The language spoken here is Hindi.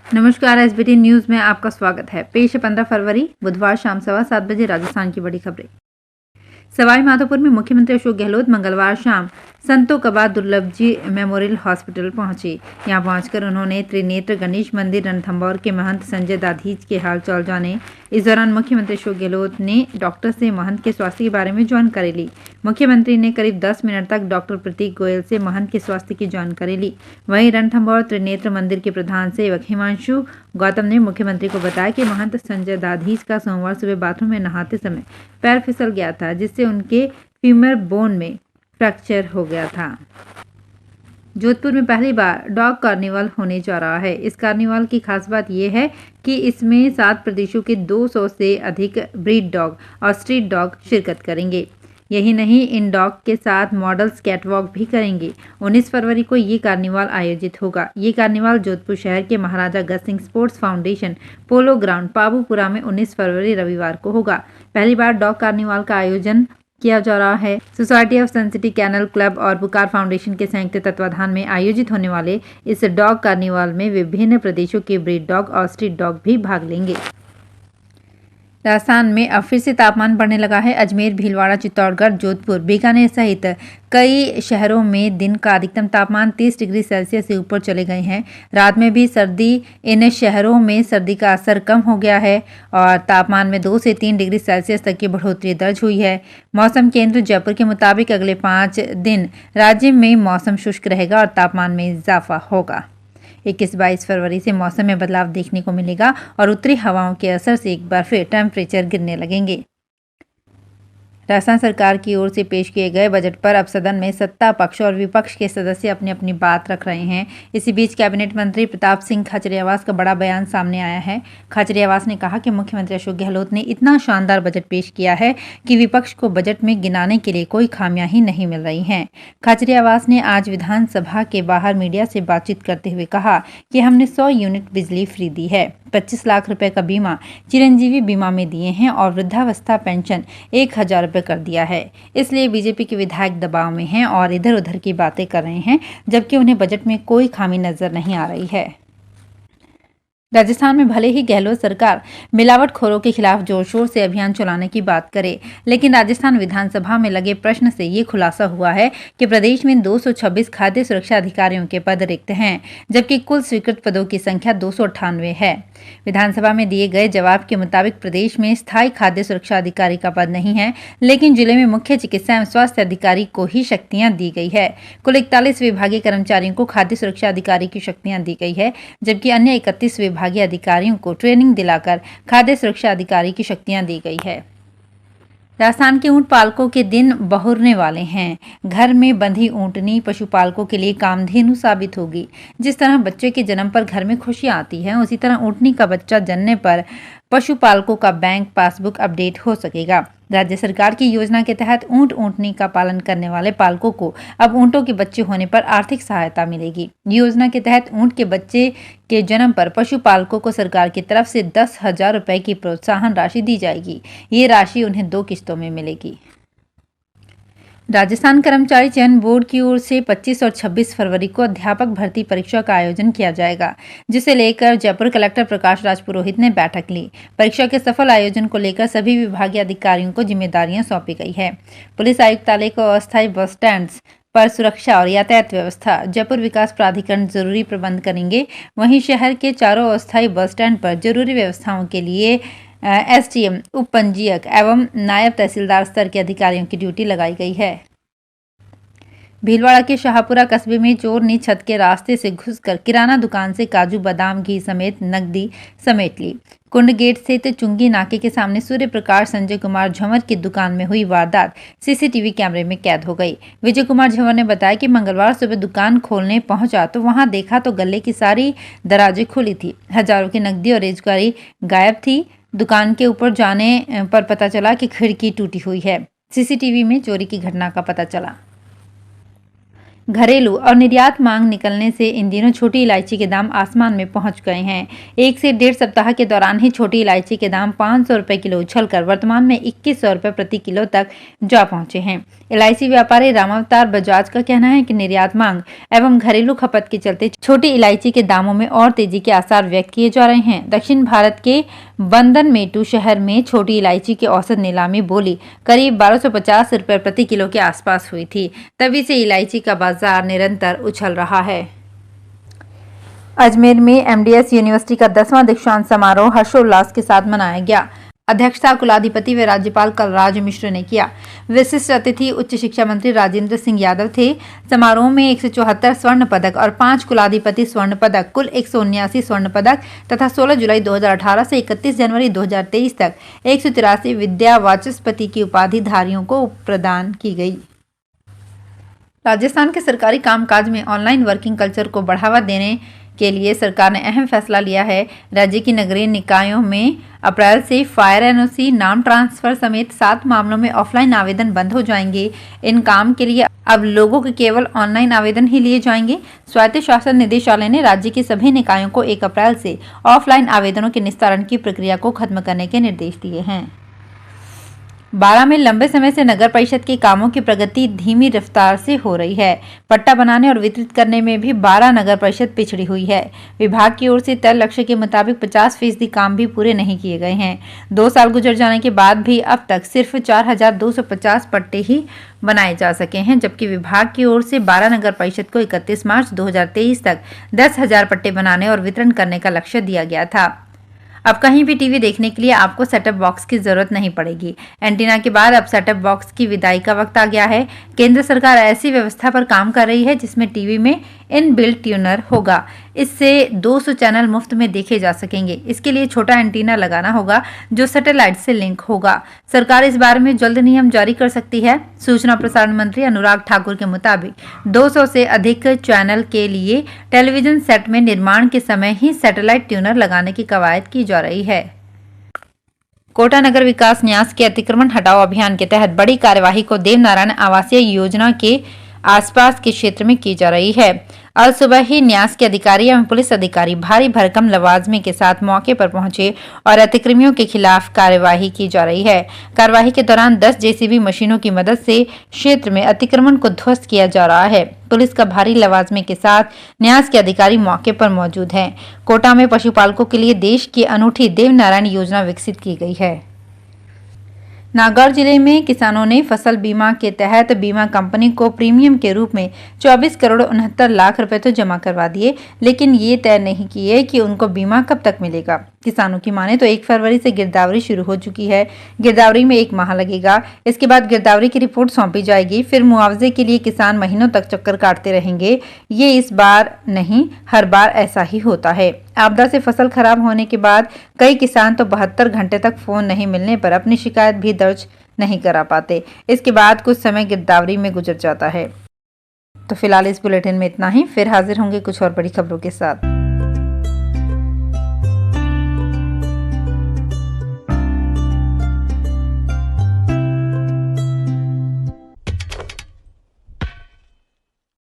नमस्कार, एसबीटी न्यूज में आपका स्वागत है। पेश है 15 फरवरी बुधवार शाम 7:15 बजे राजस्थान की बड़ी खबरें। सवाई माधोपुर में मुख्यमंत्री अशोक गहलोत मंगलवार शाम संतो कबा दुर्लभ जी मेमोरियल हॉस्पिटल पहुंचे। यहां पहुंचकर उन्होंने त्रिनेत्र गणेश मंदिर रणथंभौर के महंत संजय दाधीच के हाल चाल जाने। इस दौरान मुख्यमंत्री अशोक गहलोत ने डॉक्टर से महंत के स्वास्थ्य के बारे में जानकारी ली। मुख्यमंत्री ने करीब 10 मिनट तक डॉक्टर प्रतीक गोयल से महंत के स्वास्थ्य की जानकारी ली। वहीं रणथंभौर त्रिनेत्र मंदिर के प्रधान सेवक हिमांशु गौतम ने मुख्यमंत्री को बताया कि महंत संजय दाधीच का सोमवार सुबह बाथरूम में नहाते समय पैर फिसल गया था, जिससे उनके फीमर बोन में फ्रैक्चर हो गया था। जोधपुर में पहली बार डॉग कार्निवल होने जा रहा है। इस कार्निवल की खास बात यह है कि इसमें 7 प्रदेशों के 200 से अधिक ब्रीड डॉग और स्ट्रीट डॉग शिरकत करेंगे। यही नहीं, इन डॉग के साथ मॉडल्स कैटवॉक भी करेंगे। 19 फरवरी को ये कार्निवल आयोजित होगा। ये कार्निवल जोधपुर शहर के Maharaja Agast Singh sports foundation polo ground Pabupura में 19 फरवरी रविवार को होगा। पहली बार डॉग कार्निवल का आयोजन किया जा रहा है। Society of Sun City Canal Club और पुकार फाउंडेशन के संयुक्त तत्वाधान में आयोजित होने वाले इस डॉग कार्निवल में विभिन्न प्रदेशों के ब्रीड डॉग और स्ट्रीट डॉग भी भाग लेंगे। राजस्थान में अब फिर से तापमान बढ़ने लगा है। अजमेर, भीलवाड़ा, चित्तौड़गढ़, जोधपुर, बीकानेर सहित कई शहरों में दिन का अधिकतम तापमान 30 डिग्री सेल्सियस से ऊपर चले गए हैं। रात में भी इन शहरों में सर्दी का असर कम हो गया है और तापमान में 2 से 3 डिग्री सेल्सियस तक की बढ़ोतरी दर्ज हुई है। मौसम केंद्र जयपुर के मुताबिक अगले 5 दिन राज्य में मौसम शुष्क रहेगा और तापमान में इजाफा होगा। 21-22 फरवरी से मौसम में बदलाव देखने को मिलेगा और उत्तरी हवाओं के असर से एक बार फिर टेम्परेचर गिरने लगेंगे। राजस्थान सरकार की ओर से पेश किए गए बजट पर अब सदन में सत्ता पक्ष और विपक्ष के सदस्य अपनी अपनी बात रख रहे हैं। इसी बीच कैबिनेट मंत्री प्रताप सिंह खाचरियावास का बड़ा बयान सामने आया है। खाचरियावास ने कहा कि मुख्यमंत्री अशोक गहलोत ने इतना शानदार बजट पेश किया है कि विपक्ष को बजट में गिनाने के लिए कोई खामियां ही नहीं मिल रही हैं। खाचरियावास ने आज विधानसभा के बाहर मीडिया से बातचीत करते हुए कहा कि हमने 100 यूनिट बिजली फ्री दी है, 25 लाख रुपए का बीमा चिरंजीवी बीमा में दिए हैं और वृद्धावस्था पेंशन 1000 रुपए कर दिया है। इसलिए बीजेपी के विधायक दबाव में हैं और इधर उधर की बातें कर रहे हैं, जबकि उन्हें बजट में कोई खामी नजर नहीं आ रही है। राजस्थान में भले ही गहलोत सरकार मिलावटखोरों के खिलाफ जोर शोर से अभियान चलाने की बात करे, लेकिन राजस्थान विधानसभा में लगे प्रश्न से ये खुलासा हुआ है कि प्रदेश में 226 खाद्य सुरक्षा अधिकारियों के पद रिक्त हैं, जबकि कुल स्वीकृत पदों की संख्या 298 है। विधानसभा में दिए गए जवाब के मुताबिक प्रदेश में स्थायी खाद्य सुरक्षा अधिकारी का पद नहीं है, लेकिन जिले में मुख्य चिकित्सा एवं स्वास्थ्य अधिकारी को ही शक्तियां दी गई है। कुल 41 विभागीय कर्मचारियों को खाद्य सुरक्षा अधिकारी की शक्तियां दी गई है, जबकि अन्य 31 विभागीय अधिकारियों को ट्रेनिंग दिलाकर खाद्य सुरक्षा अधिकारी की शक्तियां दी गई है। राजस्थान के ऊंट पालकों के दिन बहुरने वाले हैं। घर में बंधी ऊंटनी पशुपालकों के लिए कामधेनु साबित होगी। जिस तरह बच्चे के जन्म पर घर में खुशियां आती हैं, उसी तरह ऊंटनी का बच्चा जनने पर पशुपालकों का बैंक पासबुक अपडेट हो सकेगा। राज्य सरकार की योजना के तहत ऊंटनी का पालन करने वाले पालकों को अब ऊंटों के बच्चे होने पर आर्थिक सहायता मिलेगी। योजना के तहत ऊंट के बच्चे के जन्म पर पशुपालकों को सरकार की तरफ से 10,000 रुपए की प्रोत्साहन राशि दी जाएगी। ये राशि उन्हें 2 किस्तों में मिलेगी। राजस्थान कर्मचारी चयन बोर्ड की ओर से 25 और 26 फरवरी को अध्यापक भर्ती परीक्षा का आयोजन किया जाएगा, जिसे लेकर जयपुर कलेक्टर प्रकाश राज पुरोहित ने बैठक ली। परीक्षा के सफल आयोजन को लेकर सभी विभागीय अधिकारियों को जिम्मेदारियां सौंपी गई है। पुलिस आयुक्तालय को अस्थायी बस स्टैंड पर सुरक्षा और यातायात व्यवस्था, जयपुर विकास प्राधिकरण जरूरी प्रबंध करेंगे। वहीं शहर के चारों अस्थायी बस स्टैंड पर जरूरी व्यवस्थाओं के लिए एसडीएम, उप पंजीयक एवं नायब तहसीलदार स्तर के अधिकारियों की ड्यूटी लगाई गई है। भीलवाड़ा के शाहपुरा कस्बे में चोर ने छत के रास्ते से घुसकर किराना दुकान से काजू, बादाम, घी समेत नकदी समेट ली। कुंड गेट स्थित चुंगी नाके के सामने सूर्य प्रकाश संजय कुमार झंवर की दुकान में हुई वारदात सीसीटीवी कैमरे में कैद हो गई। विजय कुमार झंवर ने बताया कि मंगलवार सुबह दुकान खोलने पहुंचा तो वहां देखा तो गले की सारी दराजें खुली थी। हजारों की नकदी और रेजगारी गायब थी। दुकान के ऊपर जाने पर पता चला कि खिड़की टूटी हुई है। सीसीटीवी में चोरी की घटना का पता चला। घरेलू और निर्यात मांग निकलने से इन दिनों छोटी इलायची के दाम आसमान में पहुंच गए हैं। 1 से 1.5 सप्ताह के दौरान ही छोटी इलायची के दाम 500 रुपए किलो उछलकर वर्तमान में 2100 रुपए प्रति किलो तक जा पहुंचे हैं। इलायची व्यापारी रामावतार बजाज का कहना है कि निर्यात मांग एवं घरेलू खपत के चलते छोटी इलायची के दामों में और तेजी के आसार व्यक्त किए जा रहे हैं। दक्षिण भारत के बंदन मेटू शहर में छोटी इलायची की औसत नीलामी बोली करीब 1250 रुपए प्रति किलो के आसपास हुई थी। तभी से इलायची का बाजार निरंतर उछल रहा है। अजमेर में एमडीएस यूनिवर्सिटी का 10वां दीक्षांत समारोह हर्षोल्लास के साथ मनाया गया। अध्यक्षता कुलाधिपति व राज्यपाल कलराज मिश्र ने किया। विशिष्ट अतिथि उच्च शिक्षा मंत्री राजेंद्र सिंह यादव थे। समारोह में 174 स्वर्ण पदक और 5 कुलाधिपति स्वर्ण पदक, कुल 179 स्वर्ण पदक तथा 16 जुलाई 2018 से 31 जनवरी 2023 तक 183 विद्या वाचस्पति की उपाधि धारियों को प्रदान की गई। राजस्थान के सरकारी कामकाज में ऑनलाइन वर्किंग कल्चर को बढ़ावा देने के लिए सरकार ने अहम फैसला लिया है। राज्य की नगरीय निकायों में अप्रैल से फायर एनओसी, नाम ट्रांसफर समेत 7 मामलों में ऑफलाइन आवेदन बंद हो जाएंगे। इन काम के लिए अब लोगों के केवल ऑनलाइन आवेदन ही लिए जाएंगे। स्वायत्त शासन निदेशालय ने राज्य के सभी निकायों को 1 अप्रैल से ऑफलाइन आवेदनों के निस्तारण की प्रक्रिया को खत्म करने के निर्देश दिए हैं। 12 में लंबे समय से नगर परिषद के कामों की प्रगति धीमी रफ्तार से हो रही है। पट्टा बनाने और वितरित करने में भी 12 नगर परिषद पिछड़ी हुई है। विभाग की ओर से तय लक्ष्य के मुताबिक 50% काम भी पूरे नहीं किए गए हैं। 2 साल गुजर जाने के बाद भी अब तक सिर्फ 4250 पट्टे ही बनाए जा सके हैं, जबकि विभाग की ओर से 12 नगर परिषद को 31 मार्च 2023 तक 10,000 पट्टे बनाने और वितरण करने का लक्ष्य दिया गया था। अब कहीं भी टीवी देखने के लिए आपको सेटअप बॉक्स की जरूरत नहीं पड़ेगी। एंटीना के बाद अब सेटअप बॉक्स की विदाई का वक्त आ गया है। केंद्र सरकार ऐसी व्यवस्था पर काम कर रही है जिसमें टीवी में इनबिल्ट ट्यूनर होगा। इससे 200 चैनल मुफ्त में देखे जा सकेंगे। इसके लिए छोटा एंटीना लगाना होगा जो सैटेलाइट से लिंक होगा। सरकार इस बारे में जल्द नियम जारी कर सकती है। सूचना प्रसारण मंत्री अनुराग ठाकुर के मुताबिक 200 से अधिक चैनल के लिए टेलीविजन सेट में निर्माण के समय ही सैटेलाइट ट्यूनर लगाने की कवायद की जा रही है। कोटा नगर विकास न्यास के अतिक्रमण हटाओ अभियान के तहत बड़ी कार्यवाही को देवनारायण आवासीय योजना के आसपास के क्षेत्र में की जा रही है। आज सुबह ही न्यास के अधिकारी एवं पुलिस अधिकारी भारी भरकम लवाजमे के साथ मौके पर पहुंचे और अतिक्रमियों के खिलाफ कार्यवाही की जा रही है। कार्यवाही के दौरान 10 जेसीबी मशीनों की मदद से क्षेत्र में अतिक्रमण को ध्वस्त किया जा रहा है। पुलिस का भारी लवाजमे के साथ न्यास के अधिकारी मौके पर मौजूद हैं। कोटा में पशुपालकों के लिए देश की अनूठी देवनारायण योजना विकसित की गई है। नागौर जिले में किसानों ने फसल बीमा के तहत बीमा कंपनी को प्रीमियम के रूप में 24 करोड़ 69 लाख रुपए तो जमा करवा दिए, लेकिन ये तय नहीं किए कि उनको बीमा कब तक मिलेगा। किसानों की माने तो 1 फरवरी से गिरदावरी शुरू हो चुकी है। गिरदावरी में 1 माह लगेगा। इसके बाद गिरदावरी की रिपोर्ट सौंपी जाएगी। फिर मुआवजे के लिए किसान महीनों तक चक्कर काटते रहेंगे। ये इस बार नहीं, हर बार ऐसा ही होता है। आपदा से फसल खराब होने के बाद कई किसान तो 72 घंटे तक फोन नहीं मिलने पर अपनी शिकायत भी दर्ज नहीं करा पाते। इसके बाद कुछ समय गिरदावरी में गुजर जाता है। तो फिलहाल इस बुलेटिन में इतना ही। फिर हाजिर होंगे कुछ और बड़ी खबरों के साथ।